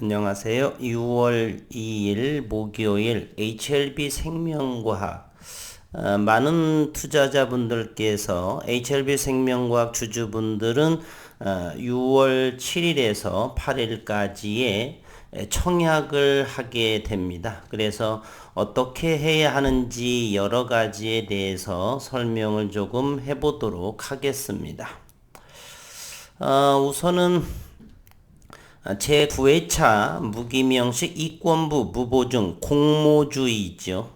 안녕하세요. 6월 2일 목요일 HLB 생명과학 많은 투자자분들께서 HLB 생명과학 주주분들은 6월 7일에서 8일까지의 청약을 하게 됩니다. 그래서 어떻게 해야 하는지 여러 가지에 대해서 설명을 조금 해보도록 하겠습니다. 우선은 제9회차 무기명식 이권부 무보증 공모주의죠.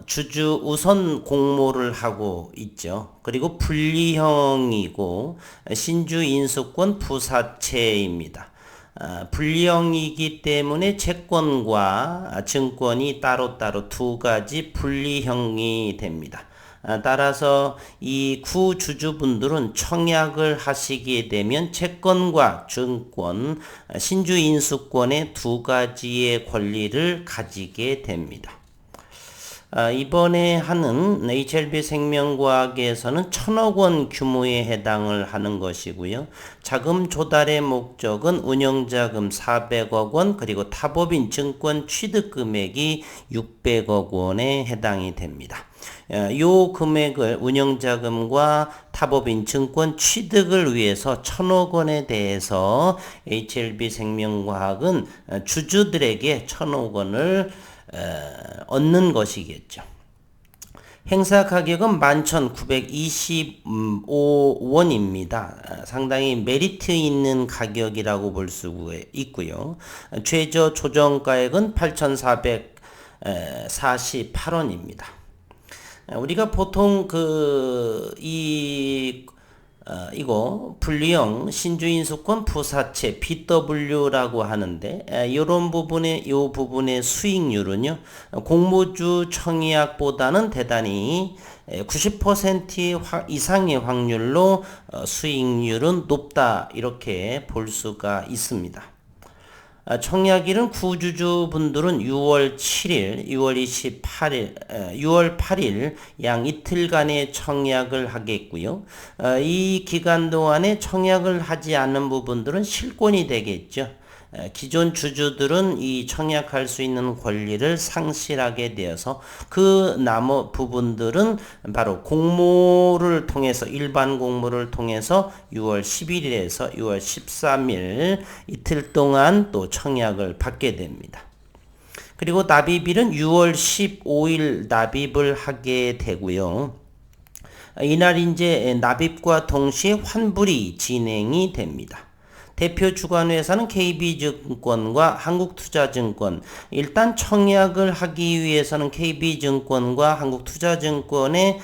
주주 우선 공모를 하고 있죠. 그리고 분리형이고 신주 인수권 부사채입니다. 분리형이기 때문에 채권과 증권이 따로따로 두 가지 분리형이 됩니다. 따라서 이 구주주분들은 청약을 하시게 되면 채권과 증권, 신주인수권의 두 가지의 권리를 가지게 됩니다. 이번에 하는 HLB 생명과학에서는 1,000억 규모에 해당을 하는 것이고요. 자금 조달의 목적은 운영자금 400억 원 그리고 타법인 증권 취득 금액이 600억 원에 해당이 됩니다. 요 금액을 운영자금과 타법인 증권 취득을 위해서 1,000억 원에 대해서 HLB 생명과학은 주주들에게 1,000억 원을 얻는 것이겠죠. 행사 가격은 11,925원입니다. 상당히 메리트 있는 가격이라고 볼 수 있고요. 최저 조정가액은 8,448원입니다. 우리가 보통 이거 분리형 신주인수권 부사채 BW라고 하는데 이런 부분의 수익률은요 공모주 청약보다는 대단히 90% 이상의 확률로 수익률은 높다 이렇게 볼 수가 있습니다. 청약일은 구주주분들은 6월 7일, 6월 28일, 6월 8일 양 이틀간의 청약을 하겠고요. 이 기간 동안에 청약을 하지 않는 부분들은 실권이 되겠죠. 기존 주주들은 이 청약할 수 있는 권리를 상실하게 되어서 그 나머 부분들은 바로 공모를 통해서 일반 공모를 통해서 6월 11일에서 6월 13일 이틀 동안 또 청약을 받게 됩니다. 그리고 납입일은 6월 15일 납입을 하게 되고요. 이날 이제 납입과 동시에 환불이 진행이 됩니다. 대표 주관회사는 KB증권과 한국투자증권. 일단 청약을 하기 위해서는 KB증권과 한국투자증권의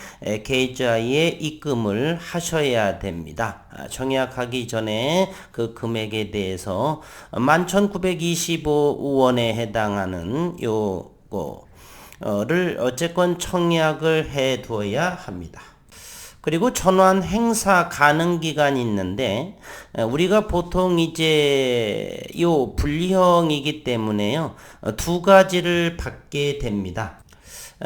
계좌에 입금을 하셔야 됩니다. 청약하기 전에 그 금액에 대해서 11,925원에 해당하는 요거를 어쨌건 청약을 해 두어야 합니다. 그리고 전환 행사 가능 기간이 있는데 우리가 보통 이제 요 분리형이기 때문에요. 두 가지를 받게 됩니다.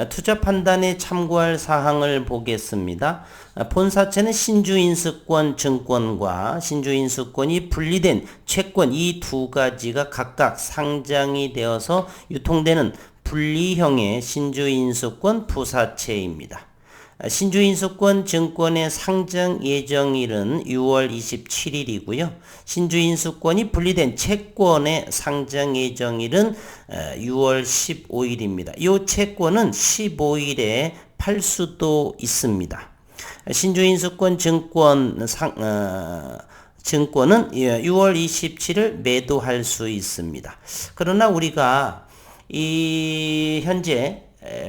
투자 판단에 참고할 사항을 보겠습니다. 본사채는 신주인수권 증권과 신주인수권이 분리된 채권 이 두 가지가 각각 상장이 되어서 유통되는 분리형의 신주인수권 부사채입니다. 신주인수권 증권의 상장 예정일은 6월 27일이고요. 신주인수권이 분리된 채권의 상장 예정일은 6월 15일입니다. 이 채권은 15일에 팔 수도 있습니다. 신주인수권 증권은 6월 27일 매도할 수 있습니다. 그러나 우리가 현재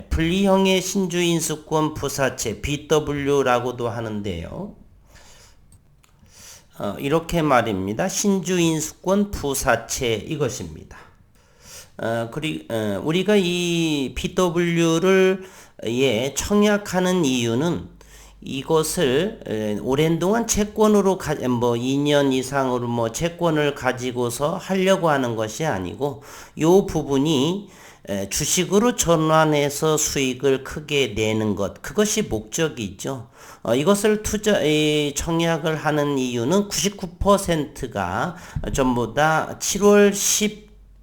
분리형의 신주인수권 부사채 BW라고도 하는데요. 이렇게 말입니다. 신주인수권 부사채 이것입니다. 우리가 이 BW를 청약하는 이유는 이것을 오랜 동안 채권으로 2년 이상으로 채권을 가지고서 하려고 하는 것이 아니고 요 부분이 주식으로 전환해서 수익을 크게 내는 것, 그것이 목적이죠. 이것을 청약을 하는 이유는 99%가 전부 다 7월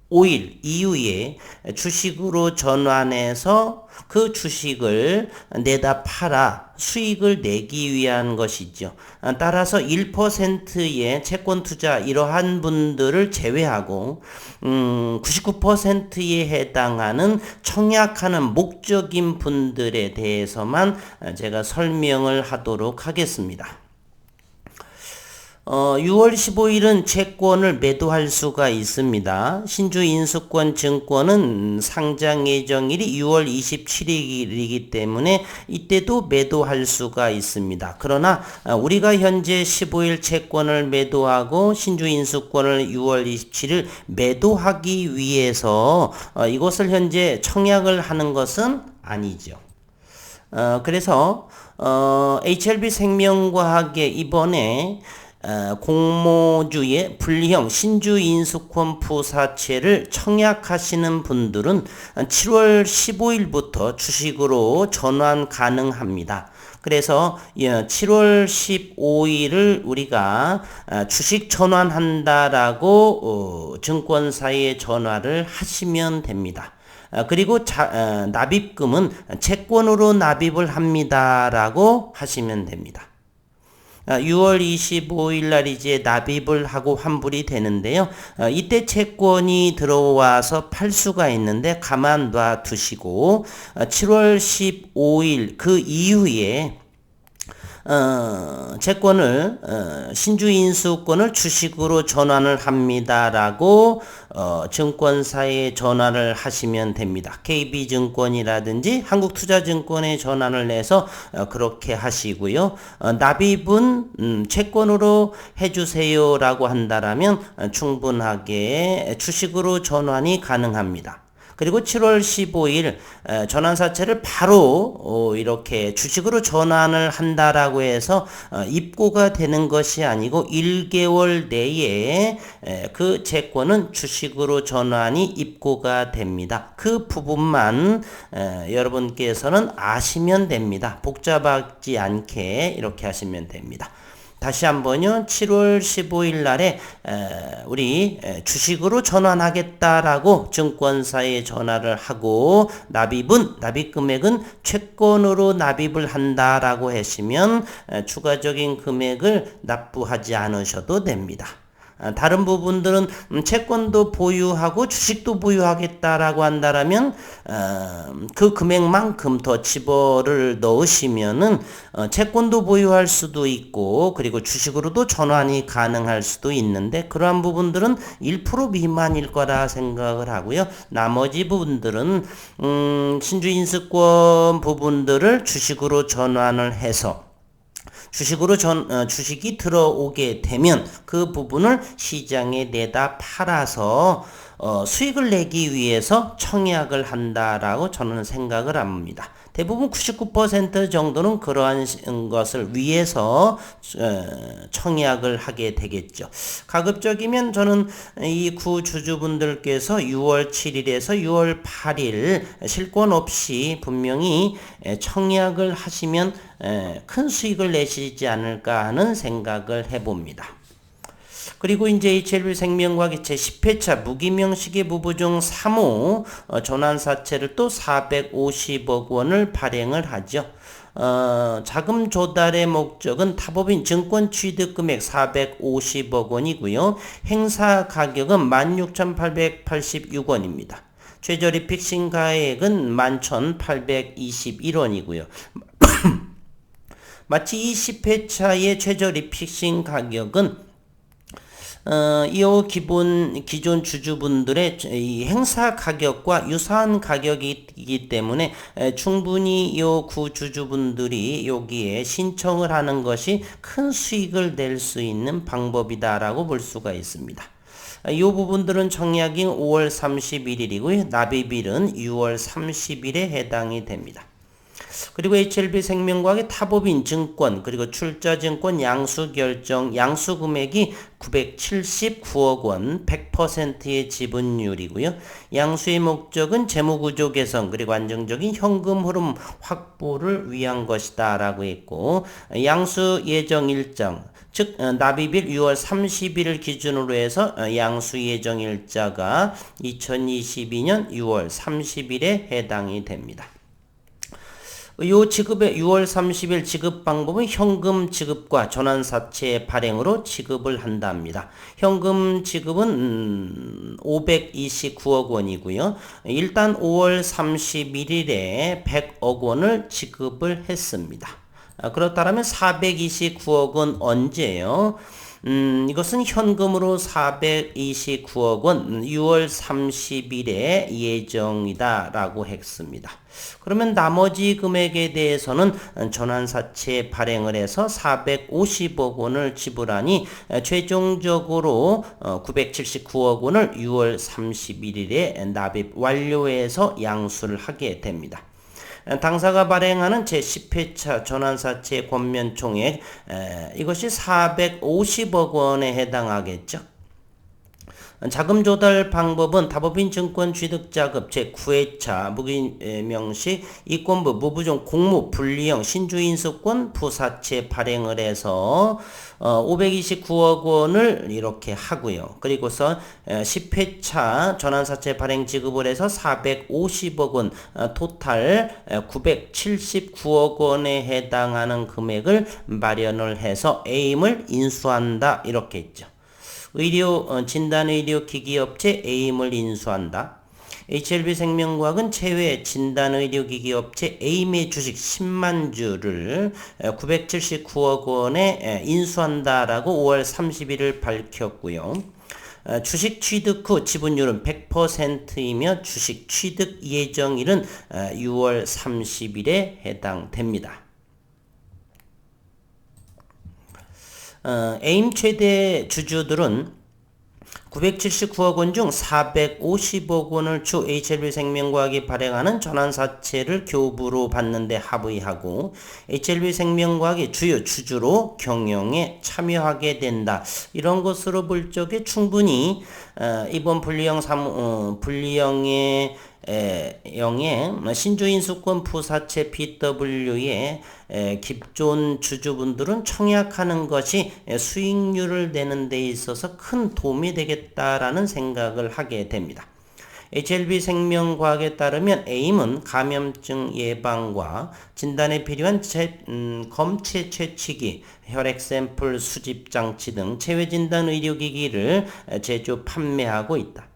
15일 이후에 주식으로 전환해서 그 주식을 내다 팔아 수익을 내기 위한 것이죠. 따라서 1%의 채권 투자 이러한 분들을 제외하고 99%에 해당하는 청약하는 목적인 분들에 대해서만 제가 설명을 하도록 하겠습니다. 6월 15일은 채권을 매도할 수가 있습니다. 신주인수권 증권은 상장 예정일이 6월 27일이기 때문에 이때도 매도할 수가 있습니다. 그러나 우리가 현재 15일 채권을 매도하고 신주인수권을 6월 27일 매도하기 위해서 이것을 현재 청약을 하는 것은 아니죠. 그래서 HLB 생명과학의 이번에 공모주의 불리형 신주인수권 부사채를 청약하시는 분들은 7월 15일부터 주식으로 전환 가능합니다. 그래서 7월 15일을 우리가 주식 전환한다라고 증권사에 전화를 하시면 됩니다. 그리고 납입금은 채권으로 납입을 합니다라고 하시면 됩니다. 6월 25일 날 이제 납입을 하고 환불이 되는데요. 이때 채권이 들어와서 팔 수가 있는데 가만둬 두시고 7월 15일 그 이후에 채권을 신주인수권을 주식으로 전환을 합니다라고 증권사에 전화를 하시면 됩니다. KB증권이라든지 한국투자증권에 전화를 해서 그렇게 하시고요. 납입은 채권으로 해주세요라고 한다라면 충분하게 주식으로 전환이 가능합니다. 그리고 7월 15일 전환사채를 바로 이렇게 주식으로 전환을 한다라고 해서 입고가 되는 것이 아니고 1개월 내에 그 채권은 주식으로 전환이 입고가 됩니다. 그 부분만 여러분께서는 아시면 됩니다. 복잡하지 않게 이렇게 하시면 됩니다. 다시 한번요. 7월 15일 날에 우리 주식으로 전환하겠다라고 증권사에 전화를 하고 납입 금액은 채권으로 납입을 한다라고 하시면 추가적인 금액을 납부하지 않으셔도 됩니다. 다른 부분들은 채권도 보유하고 주식도 보유하겠다라고 한다라면 그 금액만큼 더 집어를 넣으시면은 채권도 보유할 수도 있고 그리고 주식으로도 전환이 가능할 수도 있는데 그러한 부분들은 1% 미만일 거라 생각을 하고요. 나머지 부분들은 신주인수권 부분들을 주식으로 전환을 해서 주식으로 주식이 들어오게 되면 그 부분을 시장에 내다 팔아서 수익을 내기 위해서 청약을 한다라고 저는 생각을 합니다. 대부분 99% 정도는 그러한 것을 위해서 청약을 하게 되겠죠. 가급적이면 저는 이 구주주분들께서 6월 7일에서 6월 8일 실권 없이 분명히 청약을 하시면 큰 수익을 내시지 않을까 하는 생각을 해봅니다. 그리고 이제 HLB 생명과학의 제10회차 무기명시계 부부중 3호 전환사채를 또 450억 원을 발행을 하죠. 자금 조달의 목적은 타법인 증권 취득금액 450억 원이고요. 행사 가격은 16,886원입니다. 최저리 픽싱 가액은 11,821원이고요. 마치 이 10회차의 최저리 픽싱 가격은 기존 주주분들의 이 행사 가격과 유사한 가격이기 때문에 충분히 이 구주주분들이 여기에 신청을 하는 것이 큰 수익을 낼 수 있는 방법이다라고 볼 수가 있습니다. 이 부분들은 청약이 5월 31일이고요. 납입일은 6월 30일에 해당이 됩니다. 그리고 HLB생명과학의 타법인 증권 그리고 출자증권 양수결정 양수금액이 979억 원 100%의 지분율이고요. 양수의 목적은 재무구조 개선 그리고 안정적인 현금 흐름 확보를 위한 것이다 라고 했고 양수 예정 일정 즉 납입일 6월 30일을 기준으로 해서 양수 예정 일자가 2022년 6월 30일에 해당이 됩니다. 요 지급의 6월 30일 지급 방법은 현금 지급과 전환사채 발행으로 지급을 한답니다. 현금 지급은 529억 원이고요. 일단 5월 31일에 100억 원을 지급을 했습니다. 그렇다면 429억 원 언제요? 이것은 현금으로 429억 원 6월 30일에 예정이다 라고 했습니다. 그러면 나머지 금액에 대해서는 전환사채 발행을 해서 450억 원을 지불하니 최종적으로 979억 원을 6월 31일에 납입 완료해서 양수를 하게 됩니다. 당사가 발행하는 제10회차 전환사채 권면총액 이것이 450억 원에 해당하겠죠. 자금 조달 방법은 다법인 증권 취득자급 제9회차 무기명시 이권부 무부종 공모 분리형 신주인수권 부사채 발행을 해서 529억 원을 이렇게 하고요. 그리고서 10회차 전환사채 발행 지급을 해서 450억 원 토탈 979억 원에 해당하는 금액을 마련을 해서 에임을 인수한다 이렇게 했죠. 진단의료기기업체 에임을 인수한다. HLB생명과학은 체외 진단의료기기업체 에임의 주식 10만 주를 979억 원에 인수한다라고 5월 30일을 밝혔고요. 주식 취득 후 지분율은 100%이며 주식 취득 예정일은 6월 30일에 해당됩니다. 에임 최대 주주들은 979억 원 중 450억 원을 주 HLB생명과학이 발행하는 전환사채를 교부로 받는데 합의하고 HLB생명과학이 주요 주주로 경영에 참여하게 된다. 이런 것으로 볼 적에 충분히 이번 분리형의 신주인수권 부사채 BW의 기존 주주분들은 청약하는 것이 수익률을 내는 데 있어서 큰 도움이 되겠다라는 생각을 하게 됩니다. HLB생명과학에 따르면 에임은 감염증 예방과 진단에 필요한 검체 채취기, 혈액 샘플 수집 장치 등 체외진단 의료기기를 제조 판매하고 있다.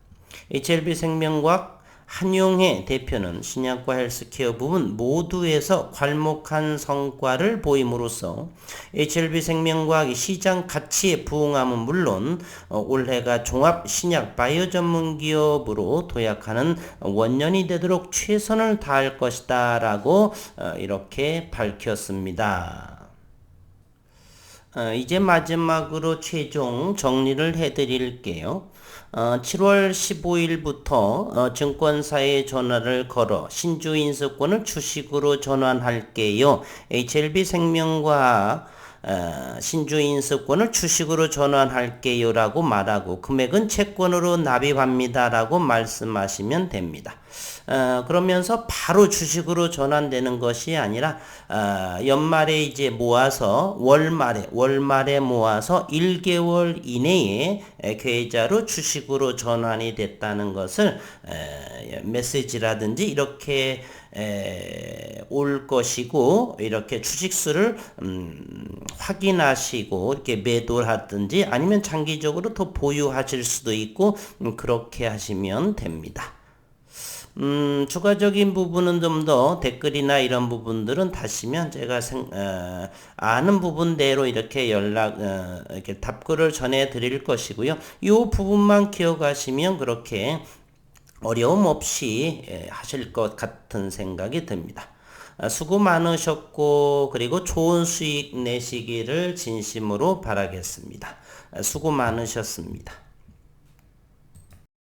HLB생명과학 한용해 대표는 신약과 헬스케어 부분 모두에서 괄목한 성과를 보임으로써 HLB생명과학이 시장 가치에 부응함은 물론 올해가 종합 신약 바이오 전문 기업으로 도약하는 원년이 되도록 최선을 다할 것이다 라고 이렇게 밝혔습니다. 이제 마지막으로 최종 정리를 해드릴게요. 7월 15일부터 증권사에 전화를 걸어 신주인수권을 주식으로 전환할게요. HLB생명과학 신주인수권을 주식으로 전환할게요 라고 말하고 금액은 채권으로 납입합니다 라고 말씀하시면 됩니다. 그러면서 바로 주식으로 전환되는 것이 아니라 연말에 이제 모아서 월말에 모아서 1개월 이내에 계좌로 주식으로 전환이 됐다는 것을 메시지라든지 이렇게 올 것이고 이렇게 주식수를 확인하시고 이렇게 매도를 하든지 아니면 장기적으로 더 보유하실 수도 있고 그렇게 하시면 됩니다. 추가적인 부분은 좀 더 댓글이나 이런 부분들은 다시면 제가 아는 부분대로 이렇게 이렇게 답글을 전해 드릴 것이고요. 이 부분만 기억하시면 그렇게 어려움 없이 하실 것 같은 생각이 듭니다. 수고 많으셨고 그리고 좋은 수익 내시기를 진심으로 바라겠습니다. 수고 많으셨습니다.